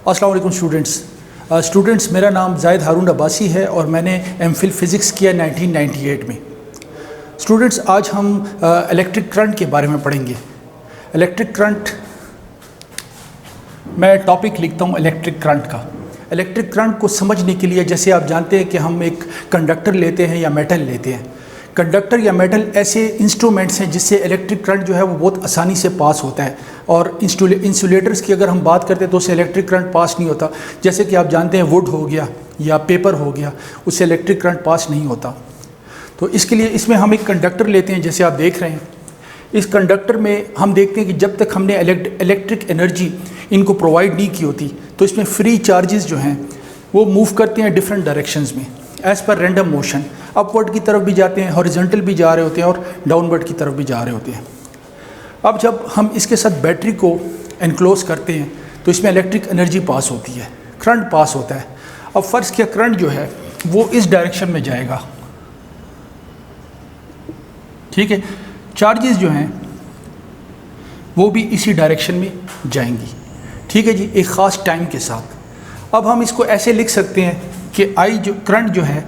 अस्सलाम वालेकुम स्टूडेंट्स, मेरा नाम जाहिद हारून अब्बासी है और मैंने एमफिल फ़िज़िक्स किया 1998 में। स्टूडेंट्स, आज हम इलेक्ट्रिक करंट के बारे में पढ़ेंगे। इलेक्ट्रिक करंट, मैं टॉपिक लिखता हूँ इलेक्ट्रिक करंट का। इलेक्ट्रिक करंट को समझने के लिए जैसे आप जानते हैं कि हम एक कंडक्टर लेते हैं या मेटल लेते हैं। कंडक्टर या मेटल ऐसे इंस्ट्रूमेंट्स हैं जिससे इलेक्ट्रिक करंट जो है वो बहुत आसानी से पास होता है, और इंसुलेटर्स की अगर हम बात करते हैं तो उससे इलेक्ट्रिक करंट पास नहीं होता। जैसे कि आप जानते हैं वुड हो गया या पेपर हो गया, उससे इलेक्ट्रिक करंट पास नहीं होता। तो इसके लिए इसमें हम एक कंडक्टर लेते हैं, जैसे आप देख रहे हैं। इस कंडक्टर में हम देखते हैं कि जब तक हमने इलेक्ट्रिक एनर्जी इनको प्रोवाइड नहीं की होती तो इसमें फ्री चार्जेस जो हैं वो मूव करते हैं डिफरेंट डायरेक्शंस में as per random motion. Upward की तरफ भी जाते हैं, हॉरिजॉन्टल भी जा रहे होते हैं और डाउनवर्ड की तरफ भी जा रहे होते हैं। अब जब हम इसके साथ बैटरी को एनक्लोज करते हैं तो इसमें इलेक्ट्रिक एनर्जी पास होती है, करंट पास होता है। अब फ़र्ज़ किया करंट जो है वो इस डायरेक्शन में जाएगा, ठीक है। चार्जेस जो हैं वो भी इसी डायरेक्शन में जाएंगी, ठीक है जी, एक ख़ास टाइम के साथ। अब हम इसको ऐसे लिख सकते हैं कि आई जो करंट जो है,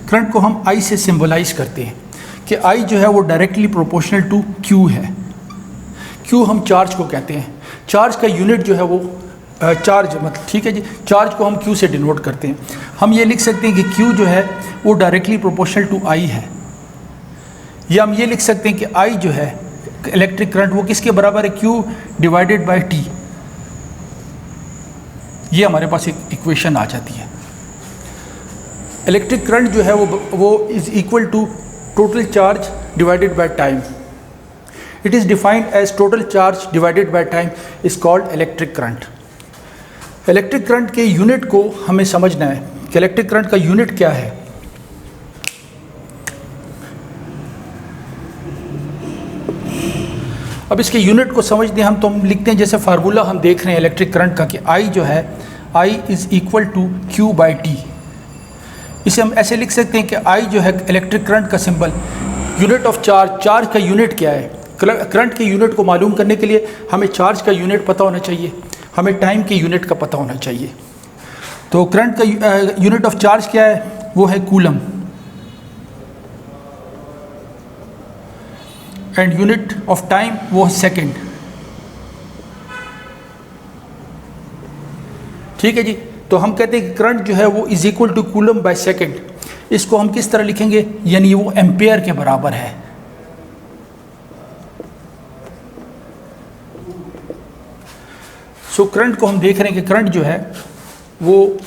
करंट को हम आई से सिंबलाइज करते हैं कि आई जो है वो डायरेक्टली प्रोपोर्शनल टू क्यू है। क्यू हम चार्ज को कहते हैं। चार्ज का यूनिट जो है वो चार्ज मतलब, ठीक है जी, चार्ज को हम क्यू से डिनोट करते हैं। हम ये लिख सकते हैं कि क्यू जो है वो डायरेक्टली प्रोपोर्शनल टू आई है, या हम ये लिख सकते हैं कि आई जो है इलेक्ट्रिक करंट वो किसके बराबर है, क्यू डिवाइडेड बाय टी। ये हमारे पास एक इक्वेशन आ जाती है। इलेक्ट्रिक करंट जो है वो is equal to total charge divided by time. It is defined as total charge divided by time is called electric current. Electric current के यूनिट को हमें समझना है कि इलेक्ट्रिक करंट का यूनिट क्या है। अब इसके यूनिट को समझते हैं हम, तो हम लिखते हैं जैसे फार्मूला हम देख रहे हैं इलेक्ट्रिक करंट का कि आई जो है I is equal to Q by T. इसे हम ऐसे लिख सकते हैं कि आई जो है इलेक्ट्रिक करंट का symbol, unit of charge, charge का यूनिट क्या है। करंट के यूनिट को मालूम करने के लिए हमें चार्ज का यूनिट पता होना चाहिए, हमें टाइम के यूनिट का पता होना चाहिए। तो करंट का यूनिट ऑफ चार्ज क्या है, वो है coulomb, and unit of time वो है सेकेंड, ठीक है जी। तो हम कहते हैं कि करंट जो है वो is equal to coulomb by second. इसको हम किस तरह लिखेंगे, यानी वो एम्पेयर के बराबर है। सो करंट को हम देख रहे हैं कि करंट जो है वो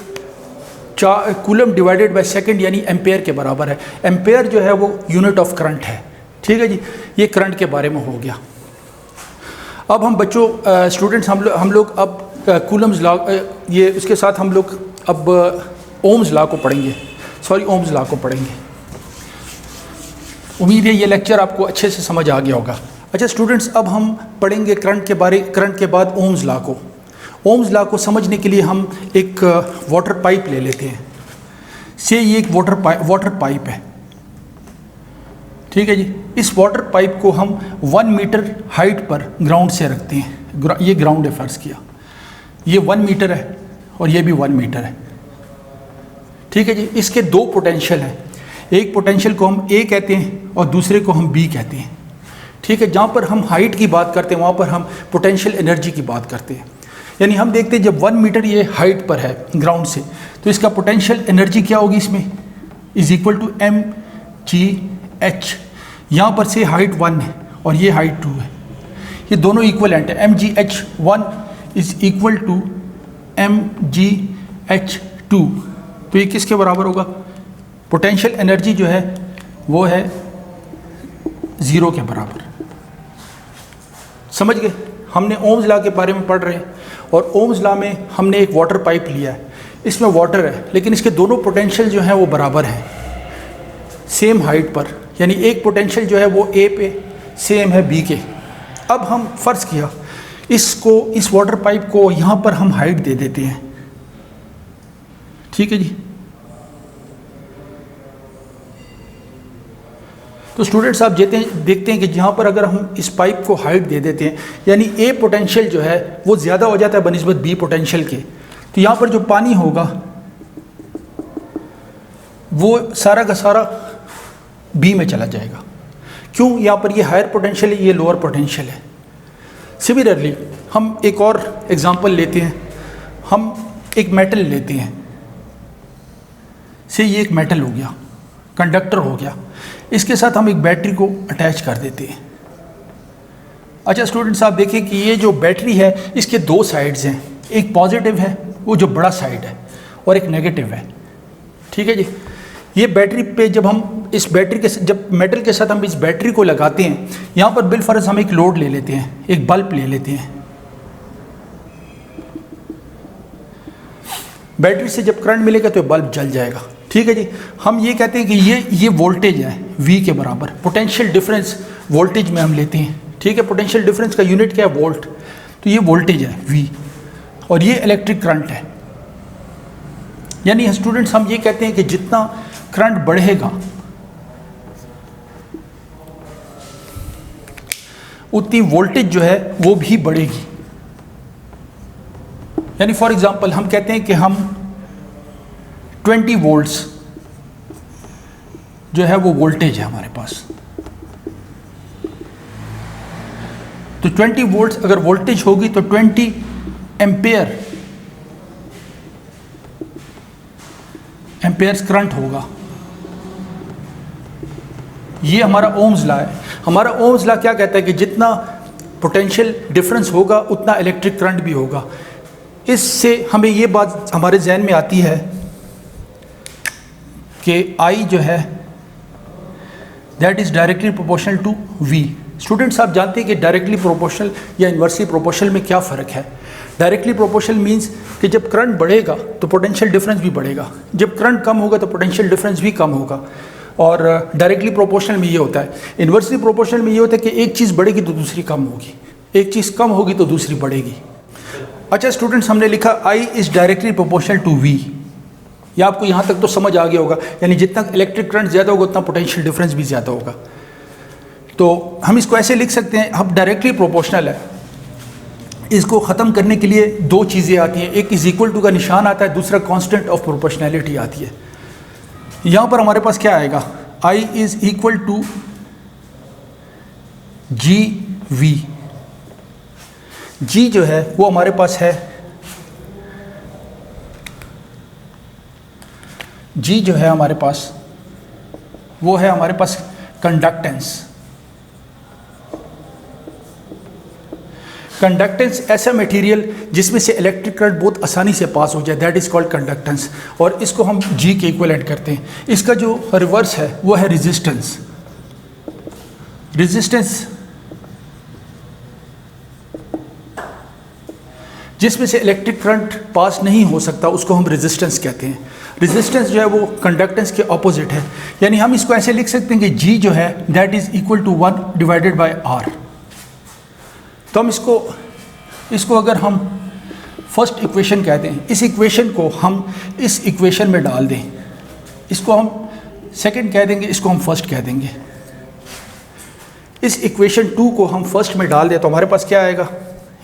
कूलम डिवाइडेड बाय सेकेंड यानी एम्पेयर के बराबर है। एम्पेयर जो है वो यूनिट ऑफ करंट है, ठीक है जी। ये करंट के बारे में हो गया। अब हम बच्चों स्टूडेंट्स हम लोग अब कूलम्स लॉ, ये उसके साथ हम लोग अब ओम्स लॉ को पढ़ेंगे, ओम्स लॉ को पढ़ेंगे। उम्मीद है ये लेक्चर आपको अच्छे से समझ आ गया होगा। अच्छा स्टूडेंट्स, अब हम पढ़ेंगे करंट के बाद ओम्स लॉ को। ओम्स लॉ को समझने के लिए हम एक वाटर पाइप ले लेते हैं। से ये एक वाटर पाइप है, ठीक है जी। इस वाटर पाइप को हम 1 मीटर हाइट पर ग्राउंड से रखते हैं। ये ग्राउंड है, फ़र्ज़ किया ये 1 मीटर है और ये भी 1 मीटर है, ठीक है जी। इसके 2 पोटेंशियल हैं, एक पोटेंशियल को हम ए कहते हैं और दूसरे को हम बी कहते हैं, ठीक है। जहाँ पर हम हाइट की बात करते हैं वहाँ पर हम पोटेंशियल एनर्जी की बात करते हैं। यानी हम देखते हैं जब 1 मीटर ये हाइट पर है ग्राउंड से, तो इसका पोटेंशियल एनर्जी क्या होगी, इसमें इज इक्वल टू mgh। यहाँ पर से हाइट 1 है और ये हाइट 2 है, ये दोनों इक्वलेंट है। mgh1 is equal to mgh2। तो ये किसके बराबर होगा, पोटेंशियल एनर्जी जो है वो है 0 के बराबर। समझ गए, हमने ओम्स लॉ के बारे में पढ़ रहे हैं और ओम्स लॉ में हमने एक वाटर पाइप लिया है, इसमें वाटर है लेकिन इसके दोनों पोटेंशियल जो हैं वो बराबर हैं, सेम हाइट पर। यानी एक पोटेंशियल जो है वो ए पे सेम है बी के। अब हम फ़र्ज़ किया इस वाटर पाइप को यहाँ पर हम हाइट दे देते हैं, ठीक है जी। तो स्टूडेंट्स आप देखते हैं कि जहाँ पर अगर हम इस पाइप को हाइट दे देते हैं, यानी ए पोटेंशियल जो है वो ज़्यादा हो जाता है बनिस्बत बी पोटेंशियल के, तो यहाँ पर जो पानी होगा वो सारा का सारा बी में चला जाएगा। क्यों? यहाँ पर ये हायर पोटेंशियल है, ये लोअर पोटेंशियल है। सिमिलरली हम एक और एग्जांपल लेते हैं, हम एक मेटल लेते हैं, से ये एक मेटल हो गया, कंडक्टर हो गया, इसके साथ हम एक बैटरी को अटैच कर देते हैं। अच्छा स्टूडेंट्स, आप देखिए कि ये जो बैटरी है इसके दो साइड्स हैं, एक पॉजिटिव है वो जो बड़ा साइड है और एक नेगेटिव है। ठीक है जी। ये बैटरी पे जब हम इस बैटरी के जब मेटल के साथ हम इस बैटरी को लगाते हैं, यहाँ पर बिलफर्ज हम एक लोड ले लेते हैं, एक बल्ब ले लेते हैं। बैटरी से जब करंट मिलेगा तो बल्ब जल जाएगा। ठीक है जी। हम ये कहते हैं कि ये वोल्टेज है V के बराबर, पोटेंशियल डिफरेंस वोल्टेज में हम लेते हैं। ठीक है। पोटेंशियल डिफरेंस का यूनिट क्या है? वोल्ट। तो ये वोल्टेज है V और ये इलेक्ट्रिक करंट है। यानी स्टूडेंट्स हम ये कहते हैं कि जितना करंट बढ़ेगा उतनी वोल्टेज जो है वो भी बढ़ेगी। यानी फॉर एग्जांपल हम कहते हैं कि हम 20 वोल्ट्स जो है वो वोल्टेज है हमारे पास। तो 20 वोल्ट्स अगर वोल्टेज होगी तो 20 एम्पेयर्स करंट होगा। ये हमारा ओम्स लॉ है। हमारा ओम्स लॉ क्या कहता है कि जितना पोटेंशियल डिफरेंस होगा उतना इलेक्ट्रिक करंट भी होगा। इससे हमें ये बात हमारे जहन में आती है कि I जो है that is directly proportional to V। Students आप जानते हैं कि डायरेक्टली प्रोपोर्शनल या इन्वर्सली प्रोपोर्शनल में क्या फ़र्क है? डायरेक्टली प्रोपोर्शनल मींस कि जब करंट बढ़ेगा तो पोटेंशियल डिफरेंस भी बढ़ेगा, जब करंट कम होगा तो पोटेंशियल डिफरेंस भी कम होगा। और डायरेक्टली प्रोपोर्शनल में ये होता है। इन्वर्सली प्रोपोर्शनल में ये होता है कि एक चीज़ बढ़ेगी तो दूसरी कम होगी, एक चीज़ कम होगी तो दूसरी बढ़ेगी। अच्छा स्टूडेंट्स, हमने लिखा I is directly proportional to V। ये आपको यहाँ तक तो समझ आ गया होगा। यानी जितना इलेक्ट्रिक करंट ज़्यादा होगा उतना पोटेंशियल डिफरेंस भी ज़्यादा होगा। तो हम इसको ऐसे लिख सकते हैं, अब डायरेक्टली प्रोपोर्शनल है, इसको ख़त्म करने के लिए दो चीज़ें आती हैं, एक इज़ इक्वल टू का निशान आता है, दूसरा कांस्टेंट ऑफ प्रोपोर्शनैलिटी आती है। यहाँ पर हमारे पास क्या आएगा? I is equal to GV। G जो है वो हमारे पास है, G जो है हमारे पास वो है हमारे पास कंडक्टेंस। कंडक्टेंस ऐसा मटेरियल जिसमें से इलेक्ट्रिक करंट बहुत आसानी से पास हो जाए, दैट इज़ कॉल्ड कंडक्टेंस। और इसको हम G के इक्विवेलेंट करते हैं। इसका जो रिवर्स है वो है रेजिस्टेंस। रेजिस्टेंस जिसमें से इलेक्ट्रिक करंट पास नहीं हो सकता उसको हम रेजिस्टेंस कहते हैं। रेजिस्टेंस जो है वो कंडक्टेंस के ऑपोजिट है। यानी हम इसको ऐसे लिख सकते हैं कि G जो है that is equal to 1 divided by R। तो हम इसको अगर हम फर्स्ट इक्वेशन कहते हैं, इस इक्वेशन को हम इस इक्वेशन में डाल दें, इसको हम सेकंड कह देंगे, इसको हम फर्स्ट कह देंगे। इस इक्वेशन 2 को हम फर्स्ट में डाल दें तो हमारे पास क्या आएगा?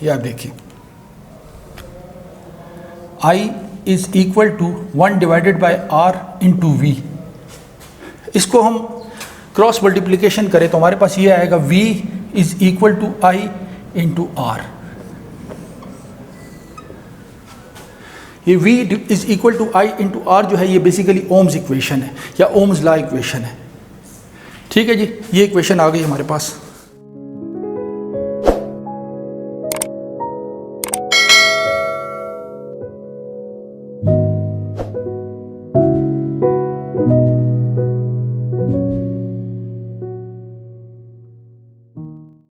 ये आप देखिए, I is equal to 1 divided by R into V। इसको हम क्रॉस मल्टीप्लिकेशन करें तो हमारे पास ये आएगा V is equal to I into R। ये V is equal to I into R जो है ये बेसिकली ओम्स इक्वेशन है या ओम्स लॉ इक्वेशन है। ठीक है जी, ये इक्वेशन आ गई हमारे पास।